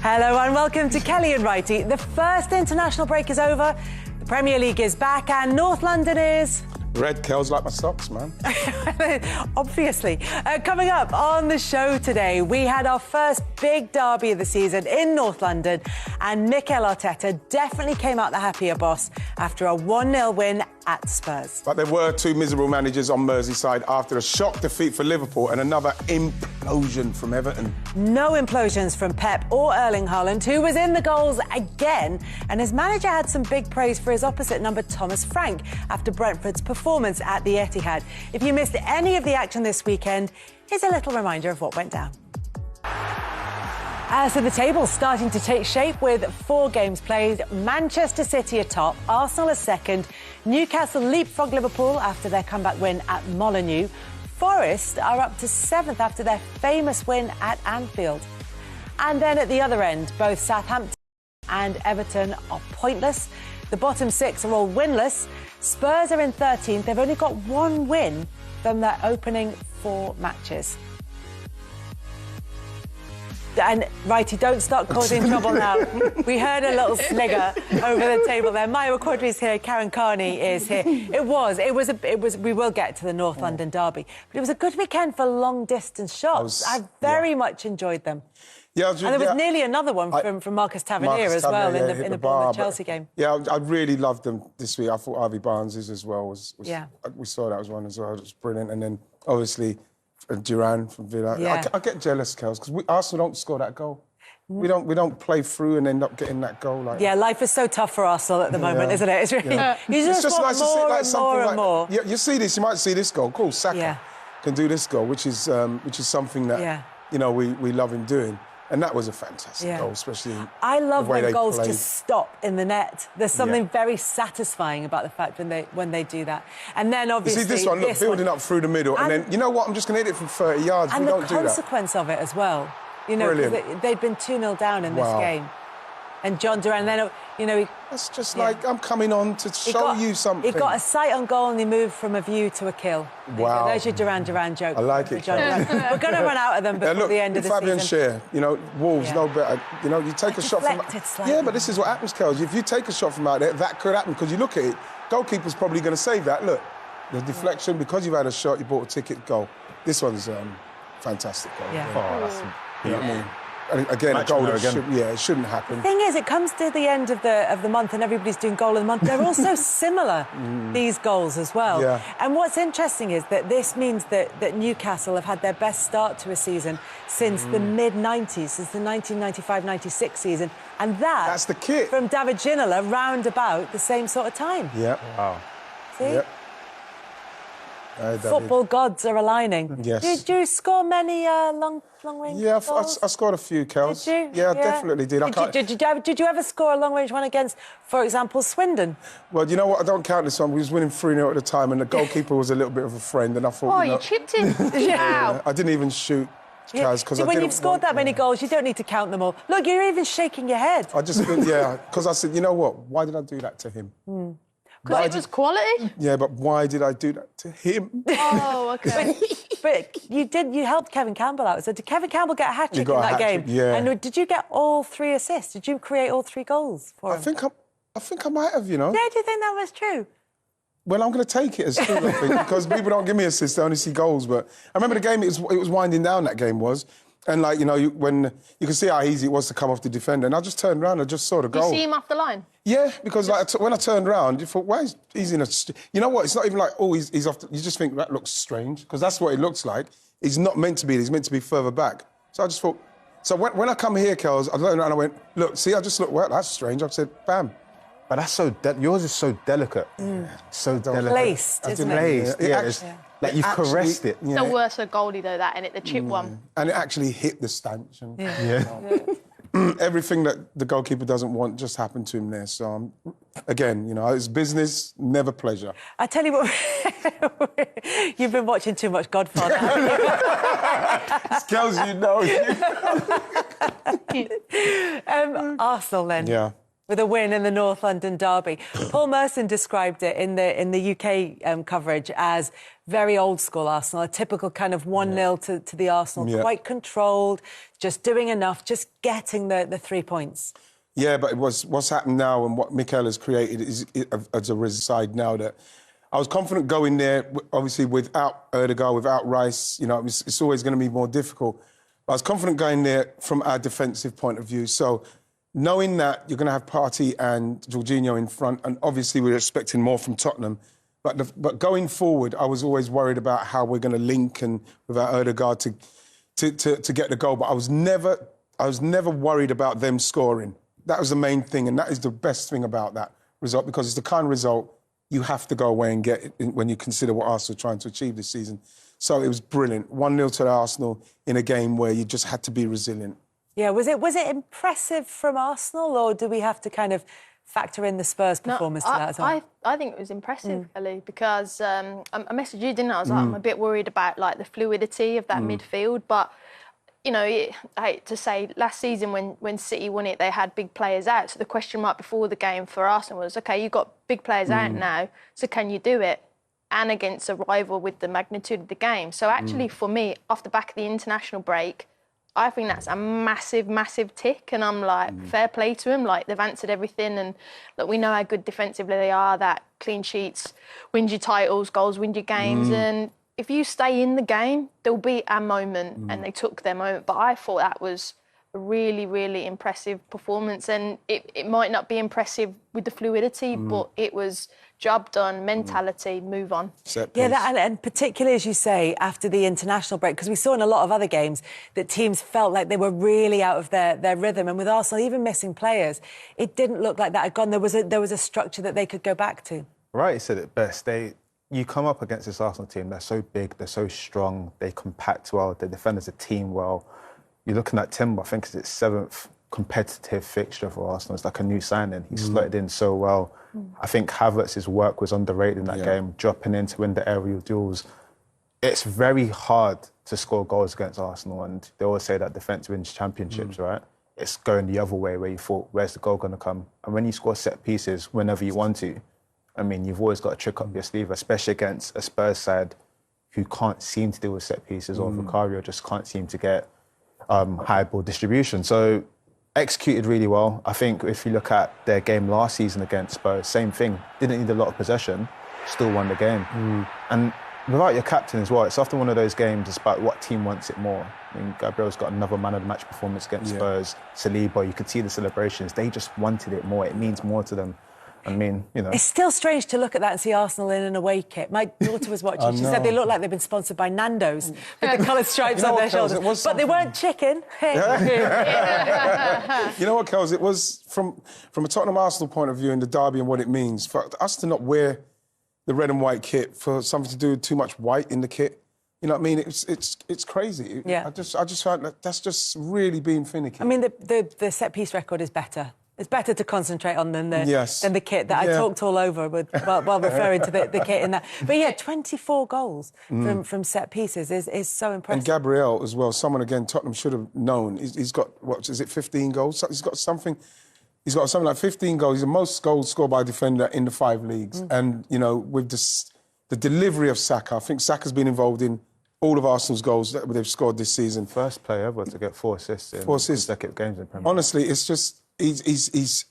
Hello and welcome to Kelly and Wrighty. The first international break is over, the Premier League is back and North London is... Red Kel's like my socks, man. Obviously. Coming up on the show today, we had our first big derby of the season in North London and Mikel Arteta definitely came out the happier boss after a 1-0 win at Spurs. But there were two miserable managers on Merseyside after a shock defeat for Liverpool and another implosion from Everton. No implosions from Pep or Erling Haaland, who was in the goals again, and his manager had some big praise for his opposite number, Thomas Frank, after Brentford's performance at the Etihad. If you missed any of the action this weekend, here's a little reminder of what went down. So the table's starting to take shape with 4 games played. Manchester City atop, Arsenal are second, Newcastle leapfrog Liverpool after their comeback win at Molineux. Forest are up to 7th after their famous win at Anfield. And then at the other end, both Southampton and Everton are pointless. The bottom 6 are all winless. Spurs are in 13th. They've only got 1 win from their opening 4 matches. And, Wrighty, don't start causing trouble now. We heard a little snigger over the table there. Maya Quadri's here, Karen Carney is here. It was, we will get to the North London derby, but it was a good weekend for long-distance shots. I very much enjoyed them. Yeah, and there was nearly another one from Marcus Tavernier as well in the Bournemouth-Chelsea game. Yeah, I really loved them this week. I thought Harvey Barnes' as well was yeah. We saw that was one as well. It was brilliant. And then, obviously, Duran from Villa. Yeah. I get jealous, Kels, because Arsenal don't score that goal. We don't play through and end up getting that goal. Yeah, life is so tough for Arsenal at the moment, isn't it? It's really, you just want nice more to see, and more and more. Yeah, you see this, you might see this goal. Cool, Saka can do this goal, which is something that you know we love him doing. And that was a fantastic goal, especially I love when goals played. just stop in the net. There's something very satisfying about the fact when they do that. And then obviously you see this one, look, building up through the middle, and then you know what? I'm just going to hit it from 30 yards. And we don't do that. And the consequence of it as well. You know, they'd been 2-0 down in this game. And John Duran, then, you know... That's just like, I'm coming on to show you something. He got a sight on goal and he moved from a view to a kill. Wow. There's your Duran joke. I like it. We're going to run out of them before the end of the Fabian season. Schär, you know, Wolves no better. You know, you take a shot from... Slightly. Yeah, but this is what happens, Kels. If you take a shot from out there, that could happen, because you look at it, goalkeeper's probably going to save that. Look, the deflection, because you've had a shot, you bought a ticket, goal. This one's fantastic goal. Yeah. Oh, that's... You know what I mean? And again, a goal that it shouldn't happen. The thing is, it comes to the end of the month and everybody's doing goal of the month. They're all so similar, these goals as well. Yeah. And what's interesting is that this means that Newcastle have had their best start to a season since the mid-90s, since the 1995-96 season. And that's the kit. From David Ginola round about the same sort of time. Yeah. Wow. See? Yep. Football gods are aligning. Yes. Did you score many long-range goals? I scored a few, Kels. Did you? Yeah, I definitely did. Did you ever score a long-range one against, for example, Swindon? Well, you know what? I don't count this one. We was winning 3-0 at the time, and the goalkeeper was a little bit of a friend, and I thought... Oh, you chipped him? Wow. I didn't even shoot, Kaz, because when you've scored that many goals, you don't need to count them all. Look, you're even shaking your head. I just think, because I said, you know what? Why did I do that to him? Because it was quality? Yeah, but why did I do that to him? Oh, OK. But you helped Kevin Campbell out. So did Kevin Campbell get a hat-trick in that game? Yeah. And did you get all 3 assists? Did you create all 3 goals for him? I think I might have, you know. Yeah, do you think that was true? Well, I'm going to take it as true, I think, because people don't give me assists, they only see goals. But I remember the game, it was winding down, that game was. And, like, you know, when you can see how easy it was to come off the defender. And I just turned around and just saw the goal. You see him off the line? Yeah, because like, when I turned around, you thought, why is he's in a... You know what? It's not even like, oh, he's off... You just think, that looks strange, because that's what it looks like. He's not meant to be. He's meant to be further back. So I just thought... So when I come here, Kels, I learned and I went, look, see, I just looked, well, that's strange. I said, bam. But that's so... yours is so delicate. So delicate. Placed, isn't it? Placed, yeah. Like you've caressed it. It's the worst for goalie, though, that, innit? The chip one. And it actually hit the stanch. And, everything that the goalkeeper doesn't want just happened to him there. So, again, you know, it's business, never pleasure. I tell you what, you've been watching too much Godfather. Skills, you know. Arsenal, then. Yeah. With a win in the North London derby. Paul Merson described it in the UK coverage as very old school Arsenal, a typical kind of 1-0 to the Arsenal, Yeah. quite controlled, just doing enough, just getting the 3 points. Yeah, but it was what's happened now and what Mikel has created is as a side now that I was confident going there, obviously without Ødegaard, without Rice, you know, it's always going to be more difficult. But I was confident going there from our defensive point of view. So knowing that you're going to have Partey and Jorginho in front, and obviously we're expecting more from Tottenham, but going forward, I was always worried about how we're going to link and without Ødegaard to get the goal. But I was never worried about them scoring. That was the main thing, and that is the best thing about that result, because it's the kind of result you have to go away and get when you consider what Arsenal are trying to achieve this season. So it was brilliant. 1-0 to Arsenal in a game where you just had to be resilient. Yeah, was it impressive from Arsenal, or do we have to kind of factor in the Spurs performance to that as well? I think it was impressive, Ellie, because I messaged you, didn't I? I was like, I'm a bit worried about like the fluidity of that midfield, but you know, I hate to say, last season when City won it, they had big players out. So the question mark before the game for Arsenal was, OK, you've got big players out now, so can you do it? And against a rival with the magnitude of the game. So actually, for me, off the back of the international break, I think that's a massive, massive tick. And I'm like, fair play to them. Like, they've answered everything. And look, we know how good defensively they are, that clean sheets wins your titles, goals win your games. And if you stay in the game, there'll be a moment, and they took their moment. But I thought that was a really, really impressive performance. And it might not be impressive with the fluidity, but it was job done, mentality, move on. Yeah, and particularly, as you say, after the international break, because we saw in a lot of other games that teams felt like they were really out of their rhythm. And with Arsenal even missing players, it didn't look like that had gone. There was a structure that they could go back to. Wright said it best. You come up against this Arsenal team, they're so big, they're so strong, they compact well, they defend as a team well. You're looking at Timber, I think it's his 7th competitive fixture for Arsenal. It's like a new signing. He slotted in so well. I think Havertz's work was underrated in that game, dropping in to win the aerial duels. It's very hard to score goals against Arsenal, and they always say that defence wins championships, right? It's going the other way where you thought, where's the goal going to come? And when you score set pieces whenever you want to, I mean, you've always got a trick up your sleeve, especially against a Spurs side who can't seem to deal with set pieces, or Vicario just can't seem to get high ball distribution. So executed really well. I think if you look at their game last season against Spurs, same thing. Didn't need a lot of possession, still won the game. And without your captain as well, it's often one of those games, it's about what team wants it more. I mean, Gabriel's got another man of the match performance against Spurs. Saliba, you could see the celebrations. They just wanted it more. It means more to them. I mean, you know. It's still strange to look at that and see Arsenal in an away kit. My daughter was watching. She said they look like they've been sponsored by Nando's with the coloured stripes on their shoulders. But they weren't chicken. You know what, Kels? It was from a Tottenham Arsenal point of view in the derby and what it means for us to not wear the red and white kit, for something to do with too much white in the kit. You know what I mean? It's crazy. Yeah. I just found that's just really being finicky. I mean, the set piece record is better. It's better to concentrate on than the kit that I talked all over with while referring to the kit in that. But yeah, 24 goals from set pieces is so impressive. And Gabriel as well, someone again Tottenham should have known. He's got, what is it, 15 goals? He's got something like 15 goals. He's the most goals scored by a defender in the 5 leagues. And, you know, with the delivery of Saka, I think Saka's been involved in all of Arsenal's goals that they've scored this season. First player ever to get 4 assists in consecutive games in Premier League. Honestly, it's just... He's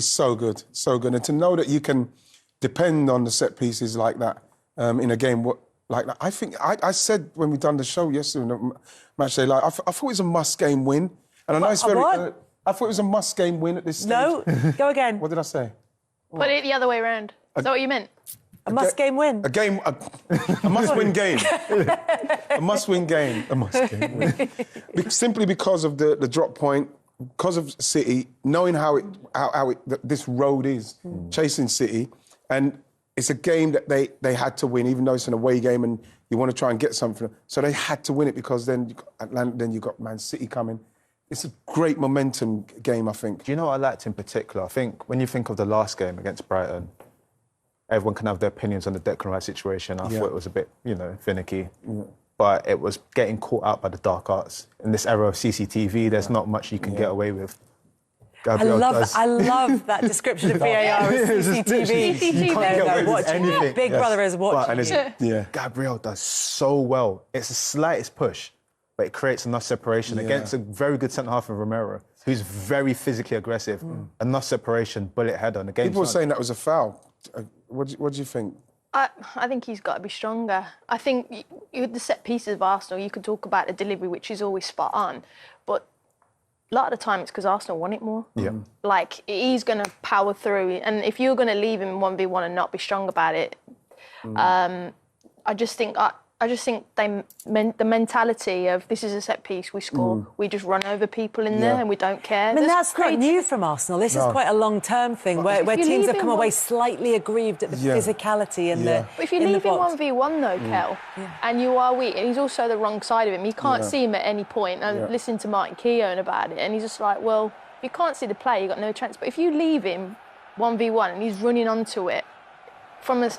so good, so good. And to know that you can depend on the set pieces like that in a game like that. I think I said when we done the show yesterday, match day, like I thought it was a must-game win. And I know it's very... I thought it was a must-game win at this stage. No, go again. What did I say? Put it the other way around. Is that what you meant? A must-game win. A must-win game. A must-win game. A must-game win. Simply because of the drop point, because of City, knowing how this road is, chasing City, and it's a game that they had to win, even though it's an away game and you want to try and get something. So they had to win it, because then you got Man City coming. It's a great momentum game, I think. Do you know what I liked in particular? I think when you think of the last game against Brighton, everyone can have their opinions on the Declan Rice situation. I thought it was a bit, finicky. But it was getting caught out by the dark arts. In this era of CCTV, there's not much you can get away with. I love that description of VAR as CCTV. CCTV. Big Brother is watching. Gabriel does so well. It's the slightest push, but it creates enough separation against a very good centre-half in Romero, who's very physically aggressive. Enough separation, bullet header. And the game's People were saying that was a foul. What do you think? I think he's got to be stronger. I think the set pieces of Arsenal, you could talk about the delivery, which is always spot on, but a lot of the time it's because Arsenal want it more. Yeah. Like, he's going to power through, and if you're going to leave him 1v1 and not be strong about it, I just think the mentality of this is a set piece, we score, we just run over people in there and we don't care. I mean, that's not new from Arsenal. This is quite a long-term thing where teams have come away slightly aggrieved at the physicality and the. But if you leave him 1v1 though, Kel, and you are weak, and he's also the wrong side of him, you can't see him at any point. And listening to Martin Keown about it, and he's just like, well, if you can't see the play, you've got no chance. But if you leave him 1v1 and he's running onto it,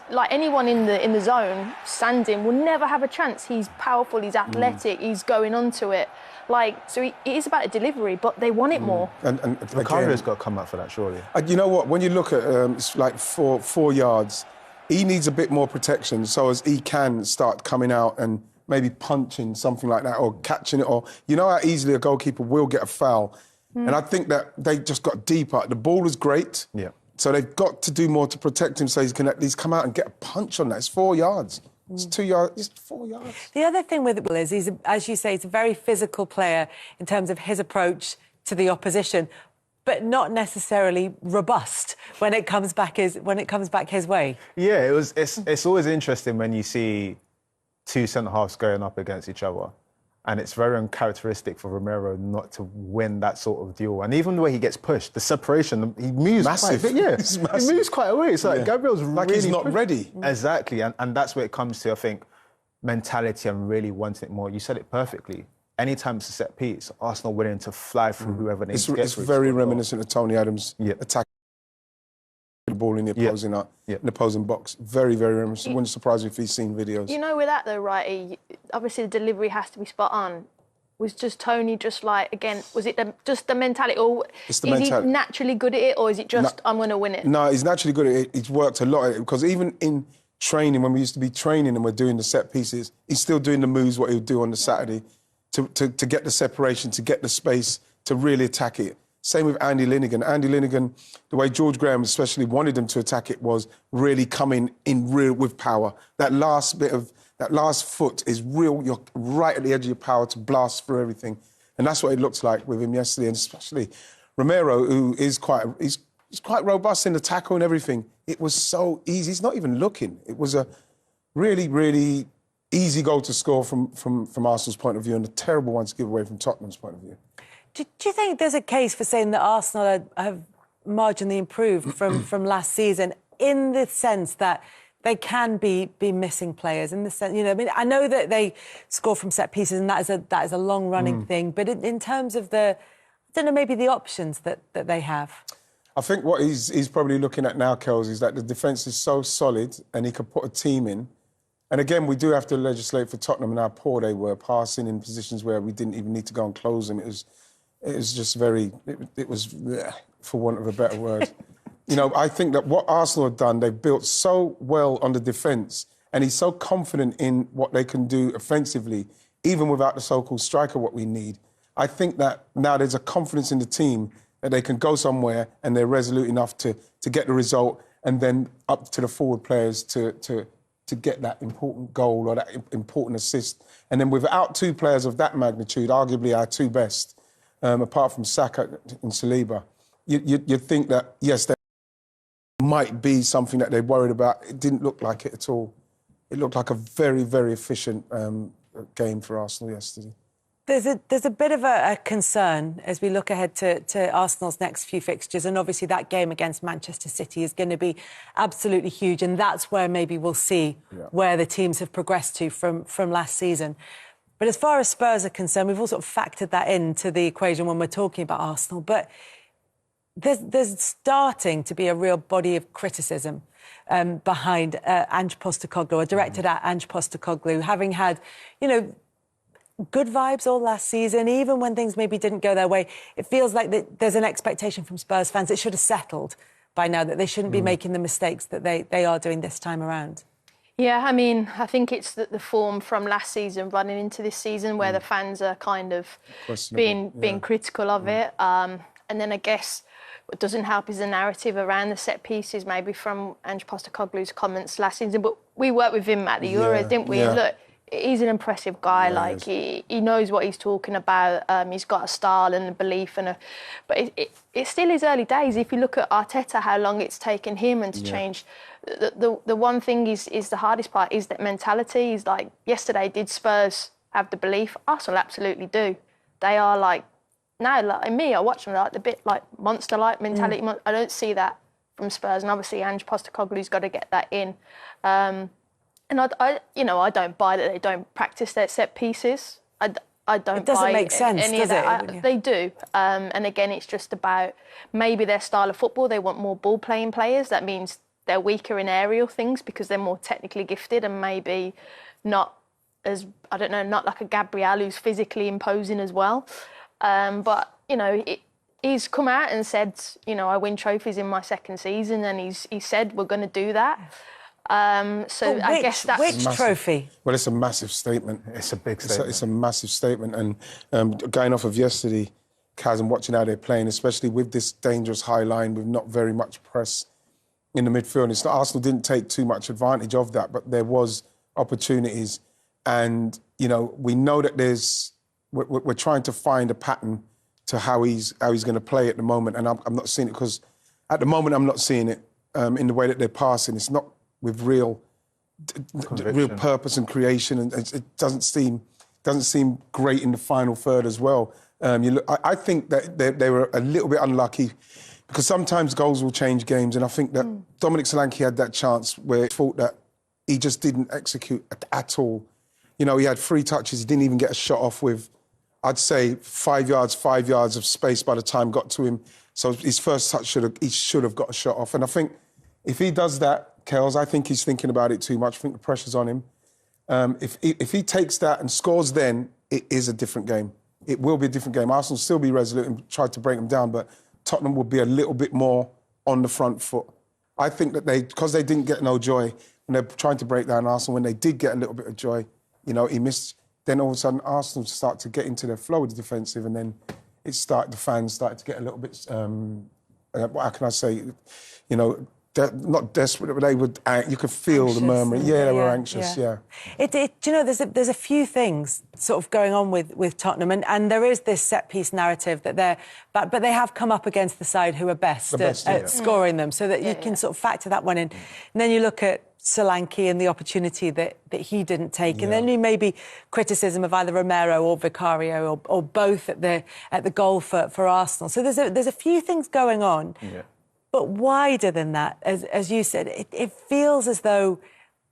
like anyone in the zone, standing, will never have a chance. He's powerful, he's athletic, he's going onto it. Like, so it is about a delivery, but they want it more. And Macario's got to come up for that, surely. You know what? When you look at it's like 4 yards, he needs a bit more protection so as he can start coming out and maybe punching something like that or catching it. Or you know how easily a goalkeeper will get a foul. And I think that they just got deeper. The ball was great. Yeah. So they've got to do more to protect him so he can at least come out and get a punch on that. It's 4 yards. It's 2 yards. It's 4 yards. The other thing with Will is he's, as you say, he's a very physical player in terms of his approach to the opposition, but not necessarily robust when it comes back his way. Yeah, it's always interesting when you see two centre-halves going up against each other. And it's very uncharacteristic for Romero not to win that sort of duel. And even the way he gets pushed, the separation, he moves massive. Quite a bit. Yeah, he moves quite away. It's like Gabriel's like really he's not ready. Exactly, and that's where it comes to, I think, mentality and really wanting it more. You said it perfectly. Anytime it's a set piece, Arsenal willing to fly through whoever they need to get It's through. very reminiscent of Tony Adams' attack. The ball in the opposing box. Very, very reminiscent. Wouldn't surprise me if he's seen videos. You know, with that though, Wrighty, obviously the delivery has to be spot on. Was just Tony just like, again, was it just the mentality, or is he naturally good at it, or is it just I'm going to win it? No, he's naturally good at it. He's worked a lot at it, because even in training, when we used to be training and we're doing the set pieces, he's still doing the moves what he would do on the Saturday to get the separation, to get the space, to really attack it. Same with Andy Linnigan. Andy Linnigan, the way George Graham especially wanted him to attack it was really coming in real with power. That last foot is real. You're right at the edge of your power to blast through everything. And that's what it looks like with him yesterday. And especially Romero, who is he's quite robust in the tackle and everything. It was so easy. He's not even looking. It was a really, really easy goal to score from Arsenal's point of view, and a terrible one to give away from Tottenham's point of view. Do you think there's a case for saying that Arsenal have marginally improved from last season, in the sense that they can be missing players? In the sense, you know, I mean, I know that they score from set pieces, and that is a long running thing. But in terms of I don't know, maybe the options that they have. I think what he's probably looking at now, Kels, is that the defence is so solid, and he could put a team in. And again, we do have to legislate for Tottenham and how poor they were, passing in positions where we didn't even need to go and close them. It was just very, it was, for want of a better word. You know, I think that what Arsenal have done, they've built so well on the defence, and he's so confident in what they can do offensively, even without the so-called striker, what we need. I think that now there's a confidence in the team that they can go somewhere and they're resolute enough to get the result, and then up to the forward players to get that important goal or that important assist. And then without two players of that magnitude, arguably our two best, apart from Saka and Saliba, you'd think that, yes, there might be something that they're worried about. It didn't look like it at all. It looked like a very, very efficient game for Arsenal yesterday. There's a bit of a concern as we look ahead to Arsenal's next few fixtures, and obviously that game against Manchester City is going to be absolutely huge, and that's where maybe we'll see where the teams have progressed to from last season. But as far as Spurs are concerned, we've all sort of factored that into the equation when we're talking about Arsenal. But there's starting to be a real body of criticism behind Ange Postecoglou, or directed at Ange Postecoglou, having had, you know, good vibes all last season, even when things maybe didn't go their way. It feels like there's an expectation from Spurs fans. It should have settled by now that they shouldn't be making the mistakes that they are doing this time around. Yeah, I mean, I think it's the form from last season running into this season where the fans are kind of being critical of it. And then I guess what doesn't help is the narrative around the set pieces, maybe from Ange Postecoglou's comments last season. But we worked with him at the Euros, didn't we? Yeah. Look, he's an impressive guy. He knows what he's talking about. He's got a style and a belief, but it still is early days. If you look at Arteta, how long it's taken him and to change. The one thing is the hardest part is that mentality. Is like yesterday, did Spurs have the belief? Arsenal absolutely do. They are like now, like me, I watch them like the bit like monster-like mentality. I don't see that from Spurs, and obviously Ange Postecoglou's got to get that in. And I don't buy that they don't practice their set pieces. I don't. It doesn't buy make sense, any does of that. it? They do. And again, it's just about maybe their style of football. They want more ball-playing players. That means they're weaker in aerial things because they're more technically gifted and maybe not as, I don't know, not like a Gabriel who's physically imposing as well. But, he's come out and said, I win trophies in my second season, and he said we're going to do that. I guess that's... Which trophy? Well, it's a massive statement. It's a big statement. It's a massive statement. And going off of yesterday, Kaz, and watching how they're playing, especially with this dangerous high line with not very much press in the midfield. It's not, Arsenal didn't take too much advantage of that, but there was opportunities. And, we know that we're trying to find a pattern to how he's going to play at the moment. And I'm not seeing it because at the moment I'm not seeing it in the way that they're passing. It's not with real purpose and creation, and it doesn't seem great in the final third as well. I think that they were a little bit unlucky because sometimes goals will change games, and I think that Dominic Solanke had that chance where he thought that he just didn't execute at all. He had 3 touches, he didn't even get a shot off with, I'd say, 5 yards of space by the time got to him. So his first touch he should have got a shot off. And I think if he does that, Kels, I think he's thinking about it too much. I think the pressure's on him. If he takes that and scores then, it is a different game. It will be a different game. Arsenal will still be resolute and try to break them down, but Tottenham will be a little bit more on the front foot. I think that because they didn't get no joy when they're trying to break down Arsenal, when they did get a little bit of joy, he missed. Then all of a sudden Arsenal start to get into their flow with the defensive, and then the fans started to get a little bit, how can I say, not desperate, but you could feel anxious, the murmuring. Yeah, they were anxious, yeah. There's a few things sort of going on with Tottenham, and there is this set-piece narrative that but they have come up against the side who are best at scoring them, so that you can sort of factor that one in. And then you look at Solanke and the opportunity that he didn't take, and then you maybe criticism of either Romero or Vicario or both at the goal for Arsenal. So there's a few things going on. Yeah. But wider than that, as you said, it feels as though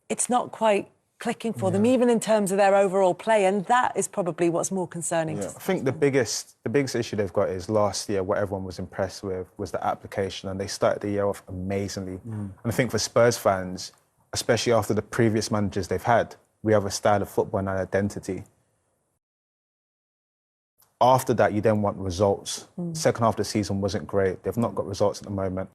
it's not quite clicking for them, even in terms of their overall play, and that is probably what's more concerning. I think the biggest issue they've got is last year what everyone was impressed with was the application, and they started the year off amazingly. And I think for Spurs fans, especially after the previous managers they've had, we have a style of football and an identity. After that, you then want results. Second half of the season wasn't great. They've not got results at the moment.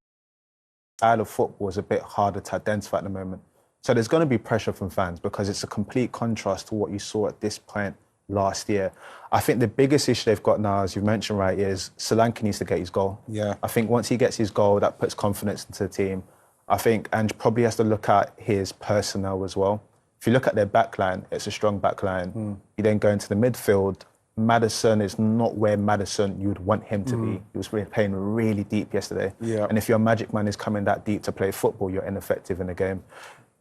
Style of football is a bit harder to identify at the moment. So there's going to be pressure from fans because it's a complete contrast to what you saw at this point last year. I think the biggest issue they've got now, as you mentioned, right, is Solanke needs to get his goal. Yeah. I think once he gets his goal, that puts confidence into the team. I think Ange probably has to look at his personnel as well. If you look at their backline, it's a strong backline. You then go into the midfield. Maddison is not where Maddison you would want him to be. He was playing really deep yesterday. Yeah. And if your magic man is coming that deep to play football, you're ineffective in the game.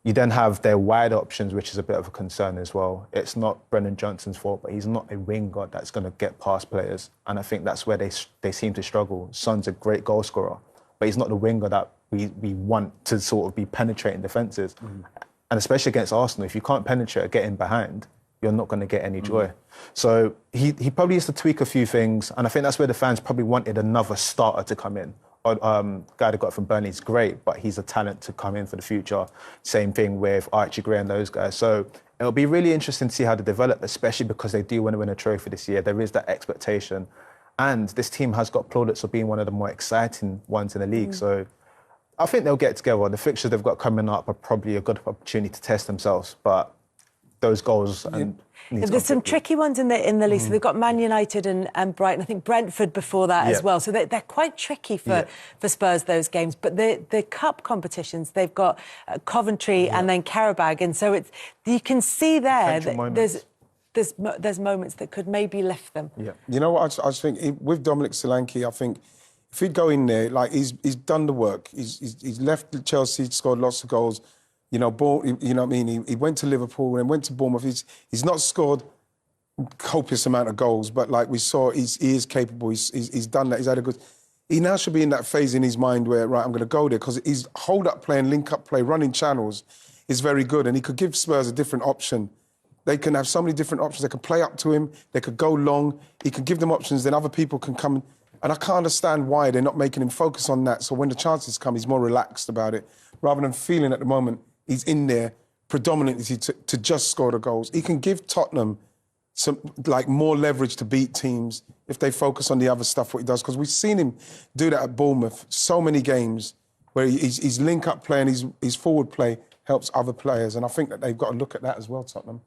You then have their wide options, which is a bit of a concern as well. It's not Brennan Johnson's fault, but he's not a winger that's going to get past players. And I think that's where they seem to struggle. Son's a great goal scorer, but he's not the winger that we want to sort of be penetrating defences. And especially against Arsenal, if you can't penetrate or get in behind, you're not going to get any joy. So he probably needs to tweak a few things, and I think that's where the fans probably wanted another starter to come in. Guy that got from Burnley is great, but he's a talent to come in for the future. Same thing with Archie Gray and those guys. So It'll be really interesting to see how they develop, especially because they do want to win a trophy this year. There is that expectation. And this team has got plaudits of being one of the more exciting ones in the league. So I think they'll get together. The fixtures they've got coming up are probably a good opportunity to test themselves. But those goals... There's some tricky ones in the league. So they've got Man United and Brighton. I think Brentford before that as well. So they're quite tricky for Spurs, those games. But the cup competitions, they've got Coventry and then Qarabag. And so you can see there that there's moments that could maybe lift them. Yeah. You know what I just think with Dominic Solanke, I think if he'd go in there, like he's done the work. He's left Chelsea, scored lots of goals. You know what I mean? He went to Liverpool and went to Bournemouth. He's not scored copious amount of goals, but like we saw, he is capable. He's done that. He's had a good... He now should be in that phase in his mind where, right, I'm going to go there, because his hold-up play and link-up play, running channels, is very good, and he could give Spurs a different option. They can have so many different options. They can play up to him. They could go long. He can give them options. Then other people can come. And I can't understand why they're not making him focus on that. So when the chances come, he's more relaxed about it, rather than feeling at the moment he's in there predominantly to just score the goals. He can give Tottenham some more leverage to beat teams if they focus on the other stuff, what he does. Because we've seen him do that at Bournemouth so many games where his link-up play and his forward play helps other players. And I think that they've got to look at that as well, Tottenham.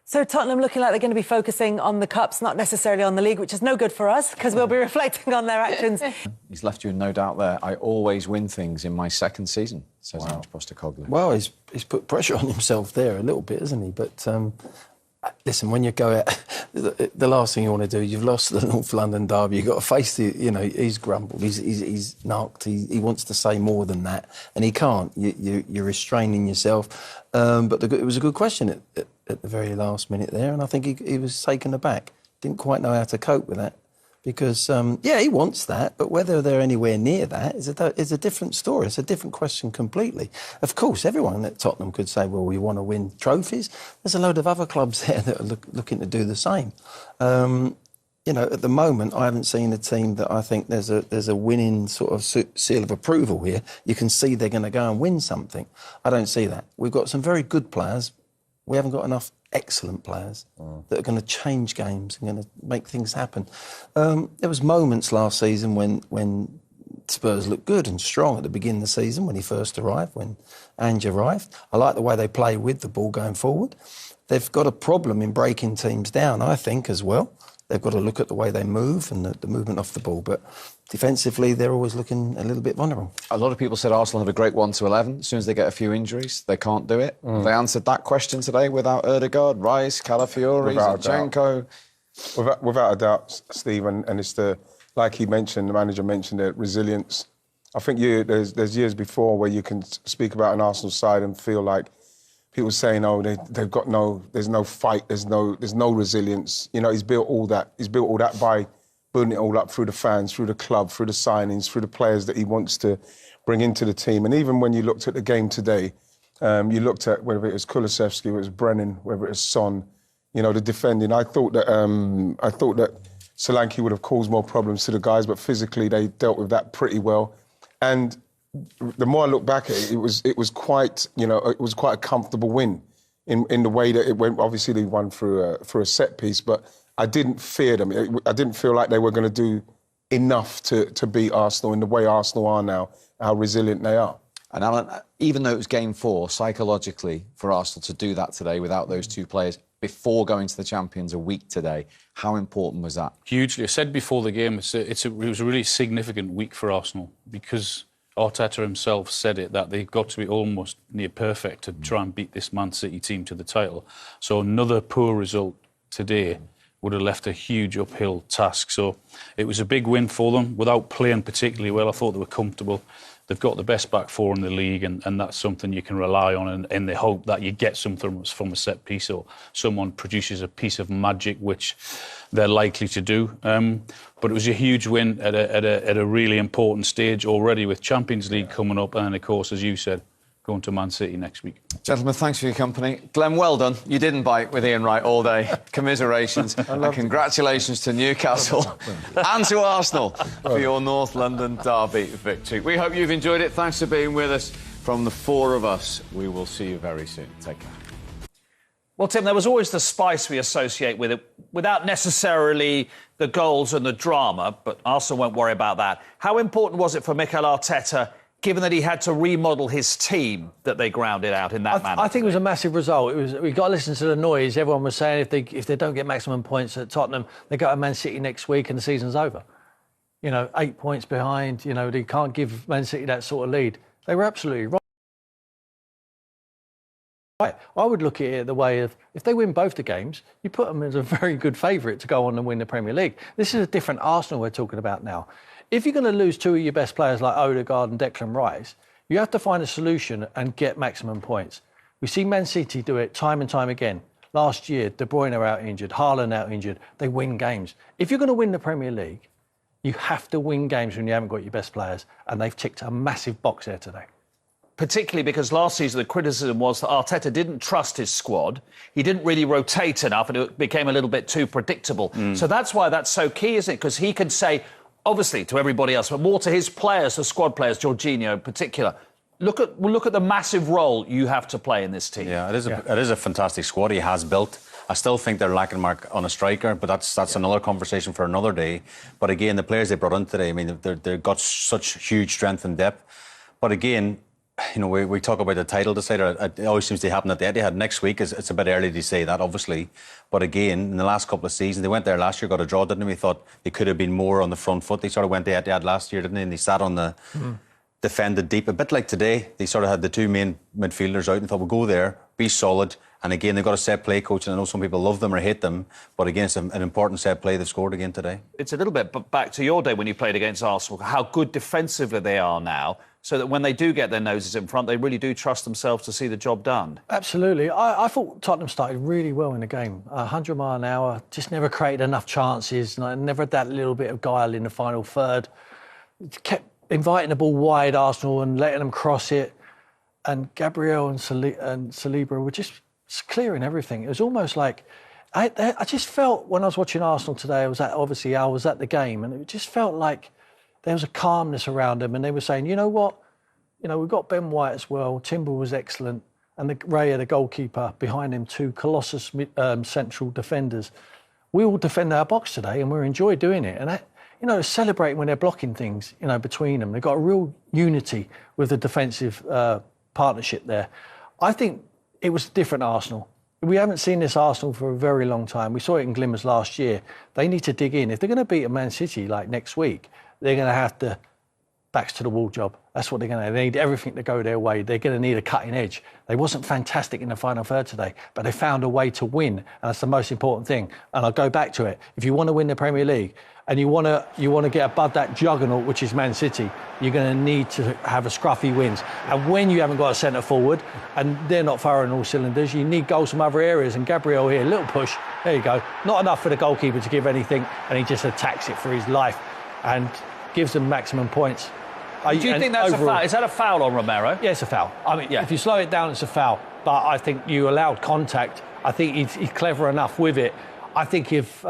So Tottenham looking like they're going to be focusing on the Cups, not necessarily on the League, which is no good for us because we'll be reflecting on their actions. He's left you in no doubt there. I always win things in my second season, says Ange Postecoglou. Well, he's put pressure on himself there a little bit, hasn't he? But listen, when you go out, the last thing you want to do, you've lost the North London derby, you've got to face he's grumbled, he's knocked, he wants to say more than that, and he can't. You're restraining yourself. But it was a good question at the very last minute there, and I think he was taken aback. Didn't quite know how to cope with that. Because, he wants that, but whether they're anywhere near that is a different story. It's a different question completely. Of course, everyone at Tottenham could say, well, we want to win trophies. There's a load of other clubs there that are looking to do the same. At the moment, I haven't seen a team that I think there's a winning sort of seal of approval here. You can see they're going to go and win something. I don't see that. We've got some very good players. We haven't got enough excellent players that are going to change games and going to make things happen. There was moments last season when Spurs looked good and strong at the beginning of the season when he first arrived, when Ange arrived. I like the way they play with the ball going forward. They've got a problem in breaking teams down, I think, as well. They've got to look at the way they move and the movement off the ball. But defensively, they're always looking a little bit vulnerable. A lot of people said Arsenal have a great 1-11. As soon as they get a few injuries, they can't do it. They answered that question today without Ødegaard, Rice, Calafiori, Zinchenko. Without a doubt, Steve, and it's like he mentioned, the manager mentioned it, resilience. I think there's years before where you can speak about an Arsenal side and feel like people saying, "Oh, there's no fight, there's no resilience." You know, he's built all that. He's built all that by building it all up through the fans, through the club, through the signings, through the players that he wants to bring into the team. And even when you looked at the game today, you looked at whether it was Kulusevski, whether it was Brennan, whether it was Son, the defending. I thought that Solanke would have caused more problems to the guys, but physically they dealt with that pretty well. And the more I look back at it, it was quite a comfortable win in the way that it went. Obviously, they won through a set piece, but I didn't fear them. I didn't feel like they were going to do enough to beat Arsenal in the way Arsenal are now, how resilient they are. And Alan, even though it was game 4, psychologically, for Arsenal to do that today without those two players before going to the Champions a week today, how important was that? Hugely. I said before the game, it was a really significant week for Arsenal because Arteta himself said it, that they've got to be almost near perfect to try and beat this Man City team to the title. So another poor result today would have left a huge uphill task. So it was a big win for them without playing particularly well. I thought they were comfortable. They've got the best back four in the league, and that's something you can rely on, and they hope that you get something from a set piece or someone produces a piece of magic, which they're likely to do. But it was a huge win at a really important stage already with Champions League coming up, and of course, as you said, going to Man City next week. Gentlemen, thanks for your company. Glenn, well done. You didn't bite with Ian Wright all day. Commiserations and congratulations to Newcastle and to Arsenal for your North London derby victory. We hope you've enjoyed it. Thanks for being with us. From the four of us, we will see you very soon. Take care. Well, Tim, there was always the spice we associate with it, without necessarily the goals and the drama, but Arsenal won't worry about that. How important was it for Mikel Arteta, given that he had to remodel his team, that they grounded out in that manner? I think it was a massive result. We got to listen to the noise. Everyone was saying if they don't get maximum points at Tottenham, they go to Man City next week and the season's over. 8 points behind. They can't give Man City that sort of lead. They were absolutely right. I would look at it the way of, if they win both the games, you put them as a very good favourite to go on and win the Premier League. This is a different Arsenal we're talking about now. If you're going to lose two of your best players like Odegaard and Declan Rice, you have to find a solution and get maximum points. We see Man City do it time and time again. Last year, De Bruyne are out injured, Haaland out injured. They win games. If you're going to win the Premier League, you have to win games when you haven't got your best players, and they've ticked a massive box there today. Particularly because last season the criticism was that Arteta didn't trust his squad. He didn't really rotate enough and it became a little bit too predictable. So that's why that's so key, isn't it? Because he can say, obviously, to everybody else, but more to his players, the squad players, Jorginho in particular, look at the massive role you have to play in this team. Yeah, it is a fantastic squad he has built. I still think they're lacking mark on a striker, but that's another conversation for another day. But again, the players they brought in today, I mean, they've got such huge strength and depth. But again, we talk about the title decider. It always seems to happen at the Etihad. Next week, it's a bit early to say that, obviously. But again, in the last couple of seasons, they went there last year, got a draw, didn't they? We thought they could have been more on the front foot. They sort of went to Etihad last year, didn't they? And they sat on the defended deep. A bit like today, they sort of had the two main midfielders out and thought, we'll go there, be solid. And again, they've got a set play coach, and I know some people love them or hate them, but again, it's an important set play they've scored again today. It's a little bit back to your day when you played against Arsenal, how good defensively they are now, so that when they do get their noses in front, they really do trust themselves to see the job done. Absolutely. I thought Tottenham started really well in the game. 100 mile an hour, just never created enough chances, never had that little bit of guile in the final third. Kept inviting the ball wide, Arsenal, and letting them cross it. And Gabriel and Saliba were just clearing everything. It was almost like I just felt when I was watching Arsenal today, I was at the game, and it just felt like there was a calmness around them, and they were saying, you know what, we've got Ben White as well. Timber was excellent, and Raya, the goalkeeper, behind him, two colossus central defenders. We all defend our box today, and we enjoy doing it. And that, celebrating when they're blocking things, between them. They've got a real unity with the defensive partnership there. I think it was different Arsenal. We haven't seen this Arsenal for a very long time. We saw it in glimmers last year. They need to dig in. If they're going to beat a Man City like next week, they're going to have to backs to the wall job. That's what they're going to need. They need everything to go their way. They're going to need a cutting edge. They wasn't fantastic in the final third today, but they found a way to win, and that's the most important thing. And I'll go back to it. If you want to win the Premier League and you want to get above that juggernaut, which is Man City, you're going to need to have a scruffy wins. And when you haven't got a centre forward and they're not firing all cylinders, you need goals from other areas. And Gabriel here, little push. There you go. Not enough for the goalkeeper to give anything, and he just attacks it for his life and gives them maximum points. Do you think that's overall, a foul? Is that a foul on Romero? Yeah, it's a foul. I mean, if you slow it down, it's a foul. But I think you allowed contact. I think he's clever enough with it. I think if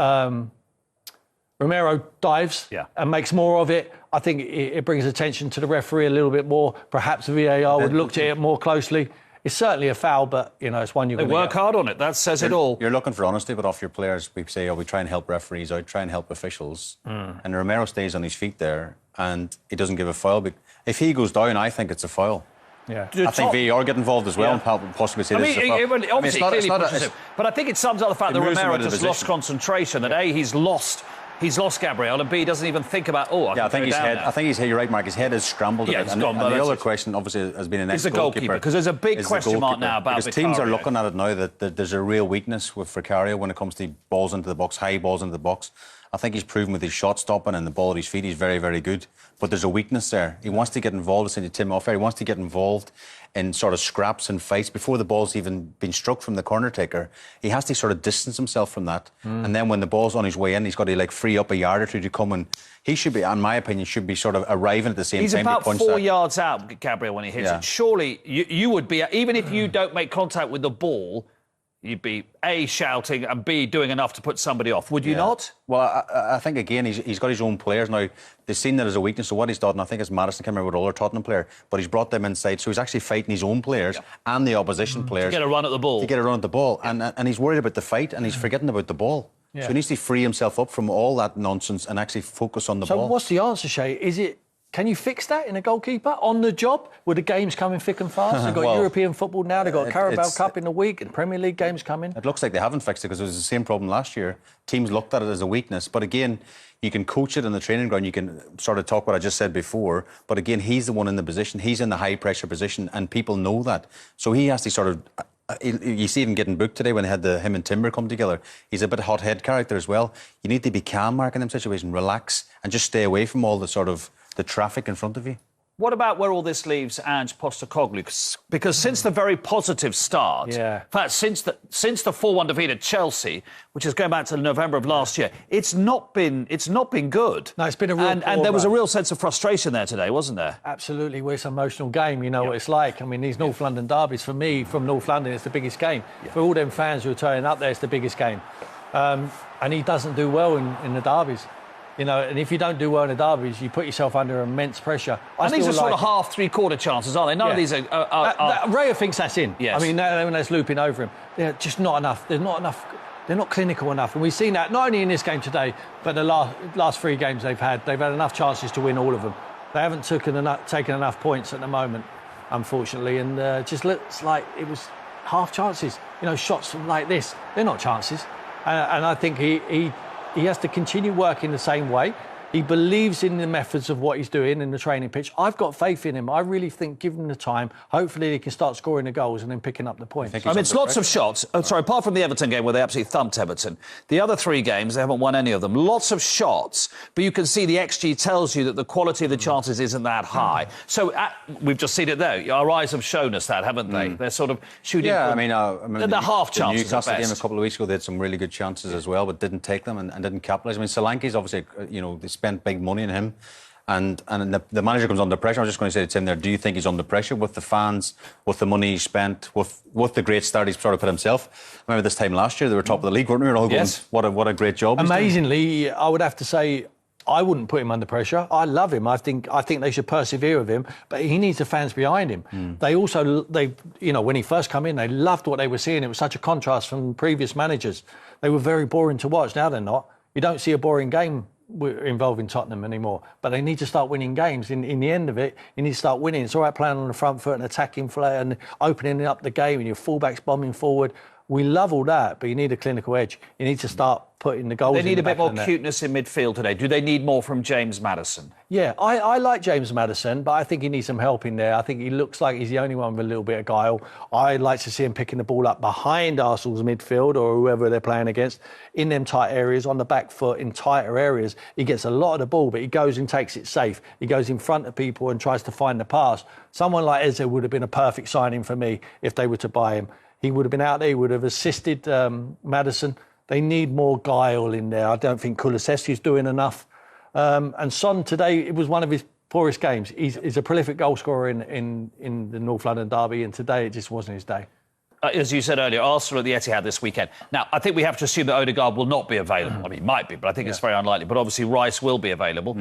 Romero dives and makes more of it, I think it brings attention to the referee a little bit more. Perhaps VAR would look at it more closely. It's certainly a foul, but, it's one you're going to work hard on it. That says it all. You're looking for honesty, but off your players, we say, we try and help referees out, try and help officials. And Romero stays on his feet there, and he doesn't give a foul. But if he goes down, I think it's a foul. Yeah. I think VAR get involved as well and possibly say this is a foul. Obviously, clearly pushes him. But I think it sums up the fact that Romero just lost concentration, that A, he's lost Gabriel, and B, he doesn't even think about, I think his head. I think his head, you're right, Mark, his head is scrambled a bit. It's and gone, the other question, obviously, has been an ex-goalkeeper. Because there's a big question mark now about because teams are looking at it now that there's a real weakness with Vicario when it comes to balls into the box, high balls into the box. I think he's proven with his shot stopping and the ball at his feet, he's very, very good. But there's a weakness there. He wants to get involved, as Tim Offer, he wants to get involved in sort of scraps and fights before the ball's even been struck from the corner taker. He has to sort of distance himself from that. And then when the ball's on his way in, he's got to free up a yard or two to come, and he should be, in my opinion, should be sort of arriving at the same time. He's about 4 yards out, Gabriel, when he hits it. Surely you would be, even if you don't make contact with the ball, you'd be A, shouting, and B, doing enough to put somebody off. Would you not? Well, I think, again, he's got his own players now. They've seen that as a weakness. So what he's done, I think, is Maddison came in with another Tottenham player, but he's brought them inside. So he's actually fighting his own players and the opposition players. To get a run at the ball. To get a run at the ball. And he's worried about the fight, and he's forgetting about the ball. So he needs to free himself up from all that nonsense and actually focus on the ball. So what's the answer, Shay? Can you fix that in a goalkeeper on the job? With the games coming thick and fast? They've got European football now. They've got Carabao Cup in the week and Premier League games coming. It looks like they haven't fixed it because it was the same problem last year. Teams looked at it as a weakness. But again, you can coach it in the training ground. You can sort of talk what I just said before. But again, he's the one in the position. He's in the high-pressure position, and people know that. So he has to sort of... You see him getting booked today when they had him and Timber come together. He's a bit hot-head character as well. You need to be calm, Mark, in them situations, relax, and just stay away from all the sort of the traffic in front of you. What about where all this leaves Ange Postecoglou? Because since the very positive start, in fact, since the 4-1 defeat at Chelsea, which is going back to November of last year, it's not been good. No, it's been a real and there was a real sense of frustration there today, wasn't there? Absolutely, well, it's an emotional game. You know what it's like. I mean, these North London derbies, for me, from North London, it's the biggest game. For all them fans who are turning up there, it's the biggest game. And he doesn't do well in the derbies. You know, and if you don't do well in the derbies, you put yourself under immense pressure. And these are sort of half, three-quarter chances, aren't they? None of these are... Raya thinks that's in. Yes. I mean, when that's looping over him, they're just not enough. They're not enough. They're not clinical enough. And we've seen that not only in this game today, but the last 3 games they've had. They've had enough chances to win all of them. They haven't taken enough points at the moment, unfortunately. And just looks like it was half chances. You know, shots like this, they're not chances. And I think he has to continue working the same way. He believes in the methods of what he's doing in the training pitch. I've got faith in him. I really think, given him the time, hopefully he can start scoring the goals and then picking up the points. I mean, it's lots of shots. Oh, sorry, apart from the Everton game where they absolutely thumped Everton, the other 3 games, they haven't won any of them. Lots of shots, but you can see the XG tells you that the quality of the chances isn't that high. So we've just seen it there. Our eyes have shown us that, haven't they? They're sort of shooting... Yeah, I mean, the half chances the Newcastle at best. game a couple of weeks ago, they had some really good chances as well, but didn't take them and didn't capitalise. I mean, Solanke's obviously, you know, they spent big money on him. And the manager comes under pressure. I'm just going to say to Tim there, do you think he's under pressure with the fans, with the money he spent, with the great start he's sort of put himself? I remember this time last year, they were top of the league, weren't we? We were all going, what a great job. Amazingly, I would have to say, I wouldn't put him under pressure. I love him. I think they should persevere with him, but he needs the fans behind him. They you know, when he first came in, they loved what they were seeing. It was such a contrast from previous managers. They were very boring to watch. Now they're not. You don't see a boring game involving Tottenham anymore, but they need to start winning games. In the end of it, you need to start winning. It's all right playing on the front foot and attacking flair and opening up the game and your fullbacks bombing forward. We love all that, but you need a clinical edge. You need to start putting the goals in. They need the a bit back more cuteness in midfield today. Do they need more from James Maddison? Yeah, I like James Maddison, but I think he needs some help in there. I think he looks like he's the only one with a little bit of guile. I'd like to see him picking the ball up behind Arsenal's midfield or whoever they're playing against, in them tight areas, on the back foot, in tighter areas. He gets a lot of the ball, but he goes and takes it safe. He goes in front of people and tries to find the pass. Someone like Eze would have been a perfect signing for me if they were to buy him. He would have been out there, he would have assisted Maddison. They need more guile in there. I don't think Kulusevski's doing enough. And Son today, it was one of his poorest games. He's a prolific goal scorer in the North London derby, and today it just wasn't his day. As you said earlier, Arsenal at the Etihad this weekend. Now, I think we have to assume that Odegaard will not be available. I mean, he might be, but I think it's very unlikely. But obviously Rice will be available.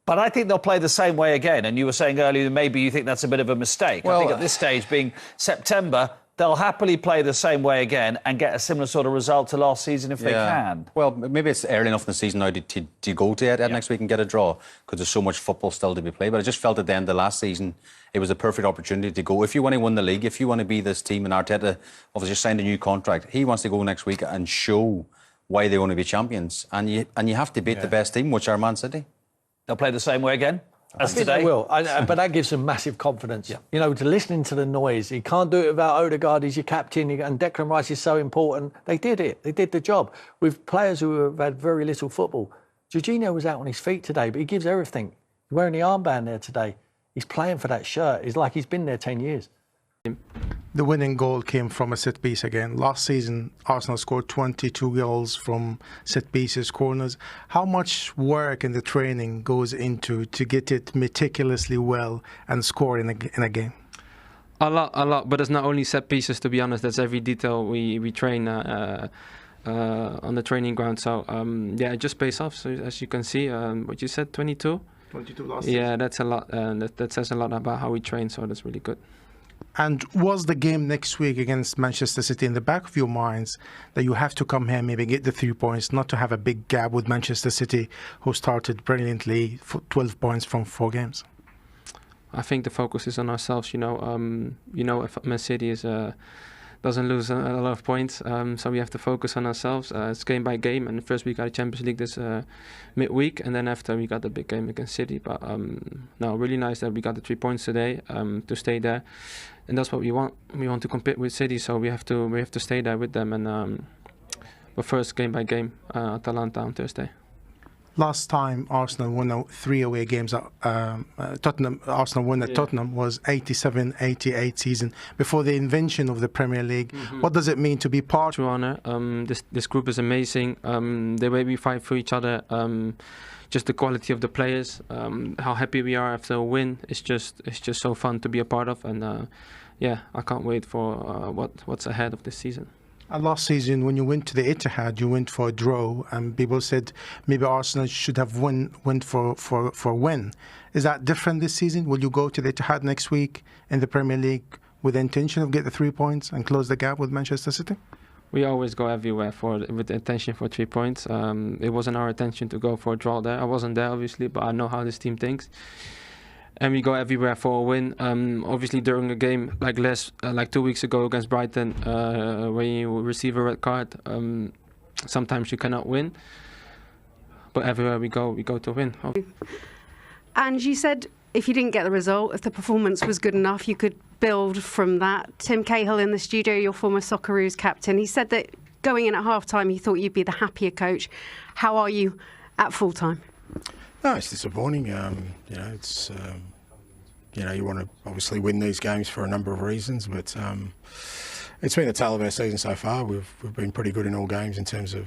But I think they'll play the same way again. And you were saying earlier that maybe you think that's a bit of a mistake. Well, I think at this stage, being September, they'll happily play the same way again and get a similar sort of result to last season if they can. Well, maybe it's early enough in the season now to go to it next week and get a draw because there's so much football still to be played. But I just felt at the end of last season, it was a perfect opportunity to go. If you want to win the league, if you want to be this team, and Arteta obviously just signed a new contract, he wants to go next week and show why they want to be champions. And you have to beat the best team, which are Man City. They'll play the same way again? As today? They will, but that gives them massive confidence. You know, to listening to the noise. You can't do it without Odegaard. He's your captain, and Declan Rice is so important. They did it. They did the job with players who have had very little football. Jorginho was out on his feet today, but he gives everything. He's wearing the armband there today. He's playing for that shirt. It's like he's been there 10 years. The winning goal came from a set piece again. Last season, Arsenal scored 22 goals from set pieces, corners. How much work in the training goes into to get it meticulously well and score in a game? A lot. But it's not only set pieces, to be honest. That's every detail we train on the training ground. So yeah, it just pays off. So as you can see, what you said, 22. 22 last Yeah, season. that's a lot. That says a lot about how we train. So that's really good. And was the game next week against Manchester City in the back of your minds that you have to come here, maybe get the 3 points, not to have a big gap with Manchester City, who started brilliantly for 12 points from 4 games? I think the focus is on ourselves. If Man City doesn't lose a lot of points, so we have to focus on ourselves. It's game by game, and first we got the Champions League this midweek, and then after we got the big game against City. But no, really nice that we got the 3 points today to stay there, and that's what we want. We want to compete with City, so we have to stay there with them. And but first, game by game, Atalanta on Thursday. Last time Arsenal won 3 away games at Tottenham, Arsenal won at Tottenham was 87-88 season, before the invention of the Premier League. What does it mean to be part? True honour. This group is amazing. The way we fight for each other, just the quality of the players, how happy we are after a win. It's just so fun to be a part of, and yeah, I can't wait for what's ahead of this season. Last season, when you went to the Etihad, you went for a draw, and people said maybe Arsenal should have went for a win. Is that different this season? Will you go to the Etihad next week in the Premier League with the intention of get the 3 points and close the gap with Manchester City? We always go everywhere with the intention for 3 points. It wasn't our intention to go for a draw there. I wasn't there, obviously, but I know how this team thinks. And we go everywhere for a win. Obviously, during a game like 2 weeks ago against Brighton, when you receive a red card, sometimes you cannot win. But everywhere we go to win. And you said if you didn't get the result, if the performance was good enough, you could build from that. Tim Cahill in the studio, your former Socceroos captain, he said that going in at half-time, he thought you'd be the happier coach. How are you at full-time? No, it's disappointing. It's you want to obviously win these games for a number of reasons, but it's been the tale of our season so far. We've been pretty good in all games in terms of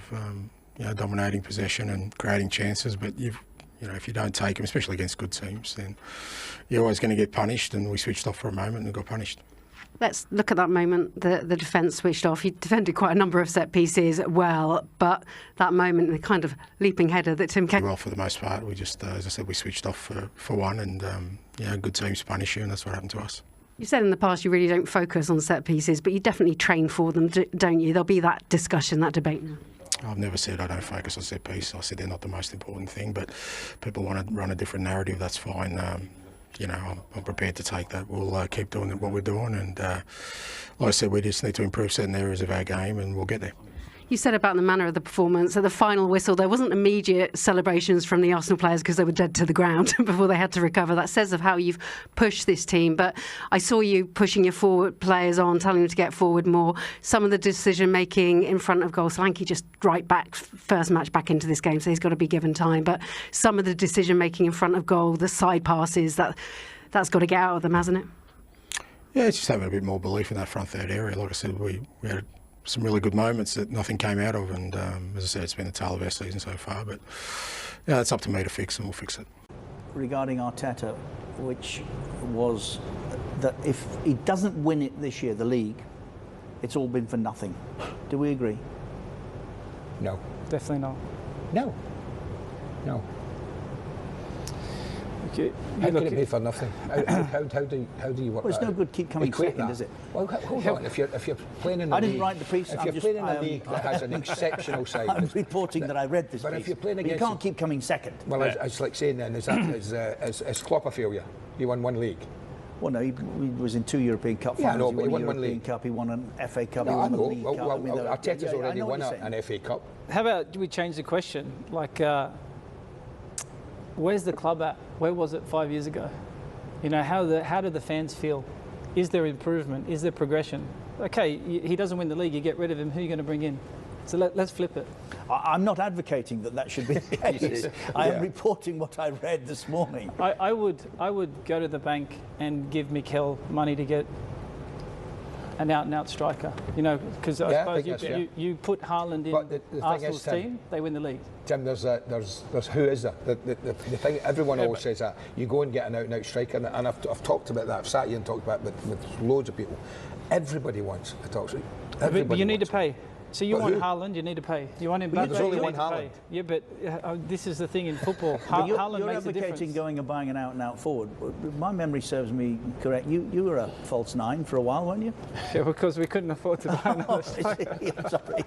dominating possession and creating chances. But if you don't take them, especially against good teams, then you're always going to get punished. And we switched off for a moment and got punished. Let's look at that moment, the defence switched off. You defended quite a number of set pieces well, but that moment, the kind of leaping header that Tim Cahill... Well, for the most part, we just, as I said, we switched off for one, and good teams punish you, and that's what happened to us. You said in the past you really don't focus on set pieces, but you definitely train for them, don't you? There'll be that discussion, that debate now. I've never said I don't focus on set pieces. I said they're not the most important thing, but people want to run a different narrative, that's fine. I'm prepared to take that. We'll keep doing what we're doing, and like I said, we just need to improve certain areas of our game, and we'll get there. You said about the manner of the performance, at the final whistle, there wasn't immediate celebrations from the Arsenal players because they were dead to the ground before they had to recover. That says of how you've pushed this team. But I saw you pushing your forward players on, telling them to get forward more. Some of the decision-making in front of goal, Solanke just right back, first match back into this game, so he's got to be given time. But some of the decision-making in front of goal, the side passes, that's got to get out of them, hasn't it? Yeah, it's just having a bit more belief in that front third area. Like I said, we had some really good moments that nothing came out of, and as I said, it's been the tale of our season so far, but it's up to me to fix, and we'll fix it. Regarding Arteta, which was that if he doesn't win it this year, the league, it's all been for nothing. Do we agree? No. Definitely not. No. Okay. How can it be for nothing? How do you work? Well, it's no good keep coming second, is it? Well, hold on. If you're playing in a I league, didn't write the piece. If you're playing in a league that has an exceptional side, I'm reporting that I read this but piece. If you're playing but against, you can't keep coming second. Well, it's like saying then, is Klopp a failure? He won one league. Well, no, he was in 2 European Cup finals. Yeah, no, but he won one European league. Cup. He won an FA Cup. No, he won I know. a League Cup. Well, Arteta's already won an FA Cup. How about we change the question? Like, where's the club at? Where was it 5 years ago? How do the fans feel? Is there improvement? Is there progression? Okay, he doesn't win the league, you get rid of him, who are you going to bring in? So let's flip it. I'm not advocating that should be the case. I am reporting what I read this morning. I would go to the bank and give Mikel money to get an out-and-out striker. You know, because I suppose you put Haaland in Arsenal's team, they win the league. Tim, there's who is there? The thing everyone always says that you go and get an out-and-out striker, and I've talked about that. I've sat here and talked about it with loads of people. Everybody wants a top striker. But you need to pay. So you want Haaland, you need to pay. You want him back. There's only one Haaland. Yeah, but this is the thing in football. Haaland makes a difference. You're advocating going and buying an out-and-out forward. My memory serves me correct. You were a false nine for a while, weren't you? Yeah, because we couldn't afford to buy another striker. Sorry.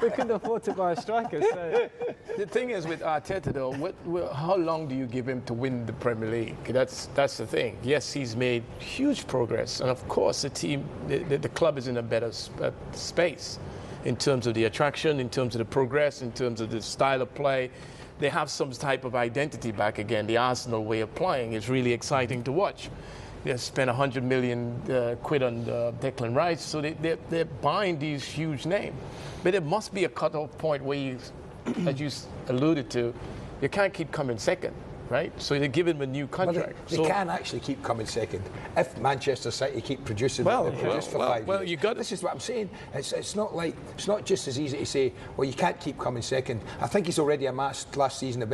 We couldn't afford to buy a striker. So. The thing is with Arteta, though, how long do you give him to win the Premier League? That's the thing. Yes, he's made huge progress, and of course, the team, the club is in a better space. In terms of the attraction, in terms of the progress, in terms of the style of play. They have some type of identity back again. The Arsenal way of playing is really exciting to watch. They spent 100 million quid on Declan Wright, so they're buying these huge names. But there must be a cut-off point where you, as you alluded to, you can't keep coming second. Right, so they give him a new contract. They can actually keep coming second if Manchester City keep producing. For 5 years. You got. This is what I'm saying. It's not just as easy to say. Well, you can't keep coming second. I think he's already amassed last season the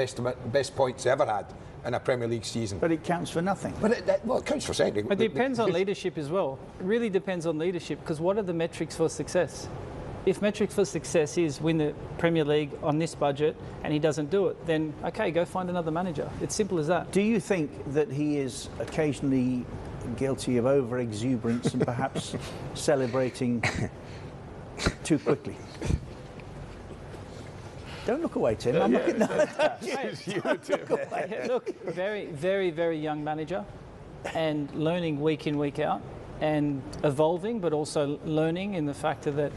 best points ever had in a Premier League season. But it counts for nothing. But it counts for something. It depends on leadership as well. It really depends on leadership, because what are the metrics for success? If metrics for success is win the Premier League on this budget and he doesn't do it, then okay, go find another manager. It's simple as that. Do you think that he is occasionally guilty of over-exuberance and perhaps celebrating too quickly? Don't look away, Tim. I'm looking at that. Look, very, very, very young manager and learning week in, week out and evolving, but also learning in the factor that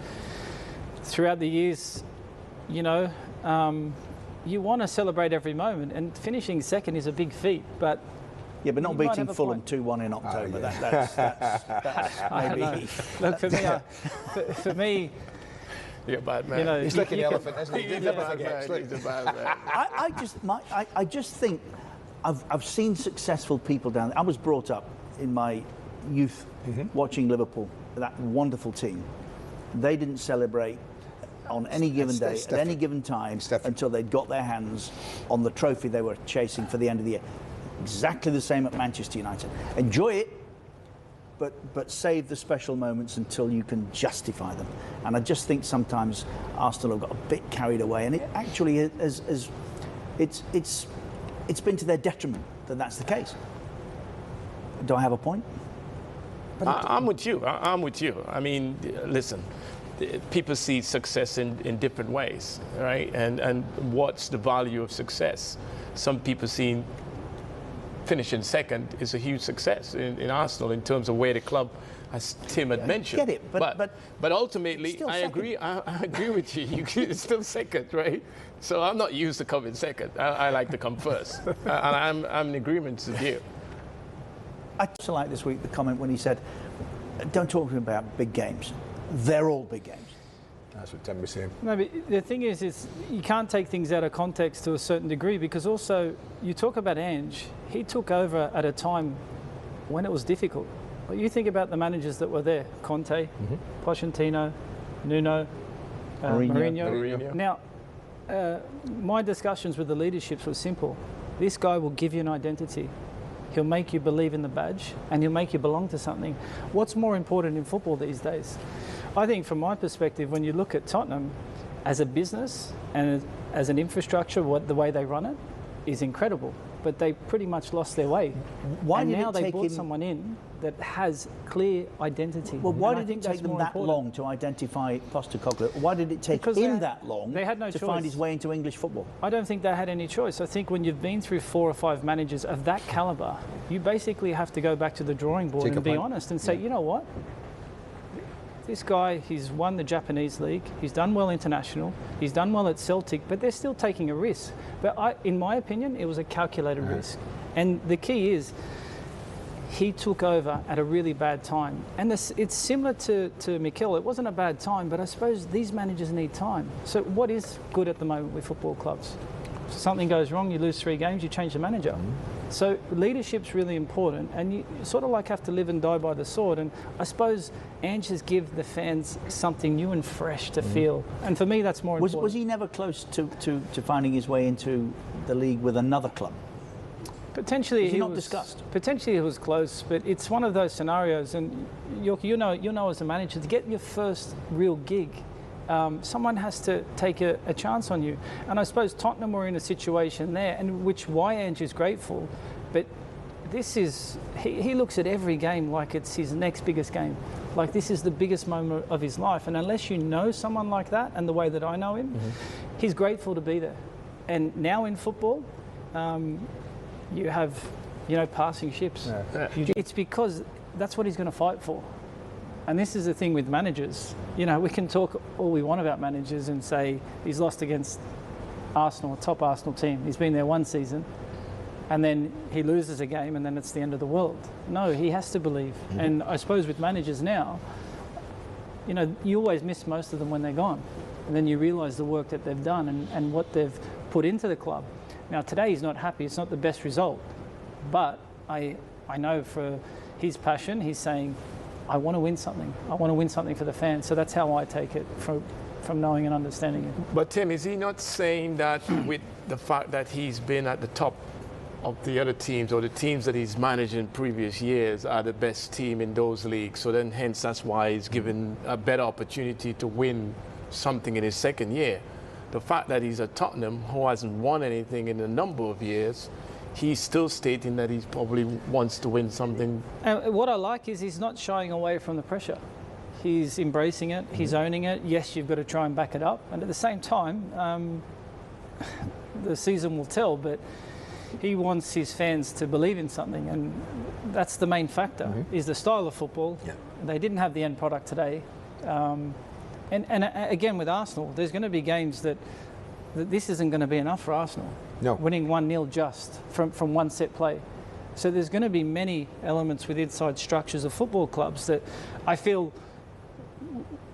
throughout the years, you know, you want to celebrate every moment, and finishing second is a big feat. But yeah, but not beating Fulham 2-1 in October. That's maybe. Look, for me. You're a bad man. You know, he's like an elephant, isn't he? He's a bad man. I just think I've seen successful people down there. I was brought up in my youth watching Liverpool, that wonderful team. They didn't celebrate on any given day, at any given time, until they'd got their hands on the trophy they were chasing for the end of the year. Exactly the same at Manchester United. Enjoy it, but save the special moments until you can justify them. And I just think sometimes Arsenal have got a bit carried away, and it actually it's been to their detriment that that's the case. Do I have a point? I'm with you. I'm with you. I mean, listen, people see success in different ways, right? And what's the value of success? Some people see finishing second is a huge success in Arsenal in terms of where the club, as Tim had mentioned. I get it, but ultimately, I agree. I agree with you. It's still second, right? So I'm not used to coming second. I like to come first, and I'm in agreement with you. I also like this week the comment when he said, "Don't talk about big games. They're all big games." That's what Tim was saying. No, but the thing is you can't take things out of context to a certain degree, because also you talk about Ange. He took over at a time when it was difficult. Well, you think about the managers that were there: Conte, Pochettino, Nuno, Mourinho. Now, my discussions with the leaderships were simple. This guy will give you an identity. He'll make you believe in the badge, and he'll make you belong to something. What's more important in football these days? I think from my perspective, when you look at Tottenham as a business and as an infrastructure, the way they run it is incredible. But they pretty much lost their way. Why and did now it they take brought him someone in that has clear identity. Well, why did it take them that long to identify Postecoglou? Why did it take him that long to find his way into English football? I don't think they had any choice. I think when you've been through 4 or 5 managers of that calibre, you basically have to go back to the drawing board and be honest and say, you know what? This guy, he's won the Japanese league, he's done well international, he's done well at Celtic, but they're still taking a risk. But in my opinion, it was a calculated risk. And the key is, he took over at a really bad time. And it's similar to Mikel. It wasn't a bad time, but I suppose these managers need time. So what is good at the moment with football clubs? If something goes wrong, you lose 3 games, you change the manager. So leadership's really important, and you sort of like have to live and die by the sword. And I suppose Ange has given the fans something new and fresh to feel. And for me, that's more important. Was he never close to finding his way into the league with another club? Potentially, was he not discussed. Potentially, it was close, but it's one of those scenarios. And you know, as a manager, to get your first real gig, someone has to take a chance on you. And I suppose Tottenham were in a situation there, and why Ange is grateful. But this is he looks at every game like it's his next biggest game. Like this is the biggest moment of his life. And unless you know someone like that, and the way that I know him, he's grateful to be there. And now in football, you have, passing ships. Yeah. It's because that's what he's going to fight for. And this is the thing with managers. We can talk all we want about managers and say he's lost against Arsenal, a top Arsenal team. He's been there one season, and then he loses a game, and then it's the end of the world. No, he has to believe. And I suppose with managers now, you always miss most of them when they're gone. And then you realise the work that they've done and what they've put into the club. Now, today he's not happy. It's not the best result. But I know for his passion, he's saying, I want to win something. I want to win something for the fans. So that's how I take it from knowing and understanding it. But Tim, is he not saying that with the fact that he's been at the top of the other teams, or the teams that he's managed in previous years are the best team in those leagues, so then hence that's why he's given a better opportunity to win something in his second year? The fact that he's at Tottenham, who hasn't won anything in a number of years, he's still stating that he probably wants to win something. And what I like is he's not shying away from the pressure. He's embracing it, he's owning it. Yes, you've got to try and back it up. And at the same time, the season will tell, but he wants his fans to believe in something. And that's the main factor, is the style of football. Yeah. They didn't have the end product today. And again, with Arsenal, there's going to be games that this isn't going to be enough for Arsenal. No. Winning 1-0 just from one set play. So there's going to be many elements with inside structures of football clubs that I feel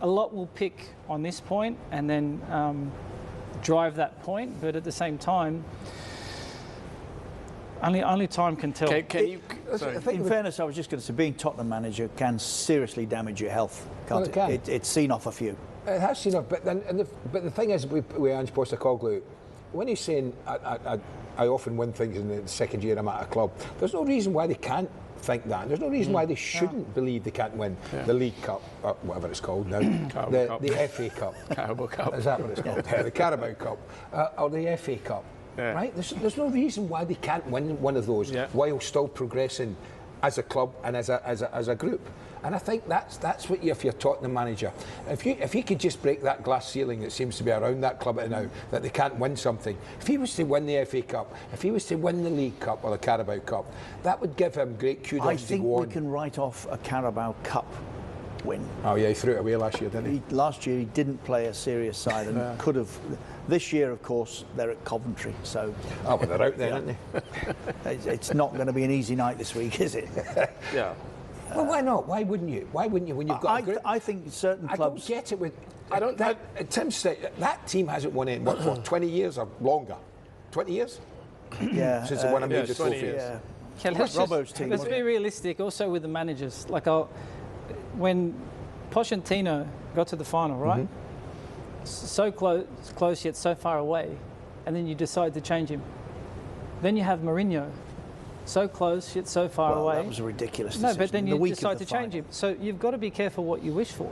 a lot will pick on this point and then drive that point. But at the same time, only time can tell. In fairness, I was just going to say, being Tottenham manager can seriously damage your health, can't it? Can. It's seen off a few. It has seen off, but the thing is, with Ange Postecoglou, when he's saying, I often win things in the second year I'm at a club, there's no reason why they can't think that. There's no reason why they shouldn't believe they can't win the League Cup, whatever it's called now, the FA Cup. Carabao Cup. Is that what it's called? The Carabao Cup, or the FA Cup. Yeah. Right? There's no reason why they can't win one of those while still progressing as a club and as a group. And I think that's what if you're Tottenham manager, if you could just break that glass ceiling that seems to be around that club now, that they can't win something. If he was to win the FA Cup, if he was to win the League Cup or the Carabao Cup, that would give him great kudos to go on. I think we can write off a Carabao Cup win. Oh yeah, he threw it away last year, didn't he? Last year he didn't play a serious side and could have. This year, of course, they're at Coventry, so... Oh, but they're out there, aren't they? It's not going to be an easy night this week, is it? Yeah. Well, why not? Why wouldn't you? Why wouldn't you when you've got a group? I think certain clubs... I don't get it with... Tim said that team hasn't won in, what, for 20 years or longer? 20 years? Yeah. Since they won a major trophy. Yeah. Let's be realistic also with the managers. Like, when Pochettino got to the final, right? So close yet so far away, and then you decide to change him. Then you have Mourinho, so close yet so far away. That was a ridiculous decision. No, but then you decide to change him. So you've got to be careful what you wish for.